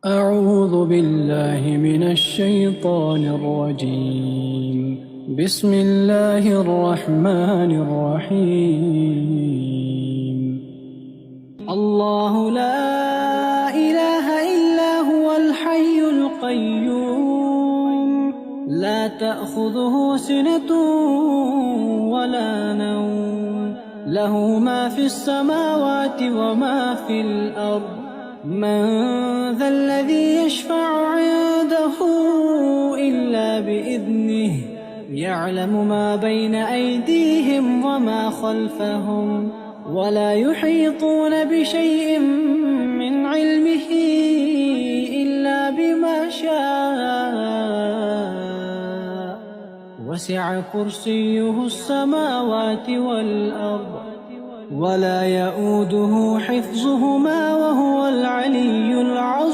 أعوذ بالله من الشيطان الرجيم. بسم الله الرحمن الرحيم. الله لا إله إلا هو الحي القيوم، لا تأخذه سنة ولا نوم، له ما في السماوات وما في الأرض. من ذا الذي يشفع عنده إلا بإذنه، يعلم ما بين أيديهم وما خلفهم، ولا يحيطون بشيء من علمه إلا بما شاء. وسع كرسيه السماوات والأرض، ولا يؤوده حفظهما وهو العلي العظيم.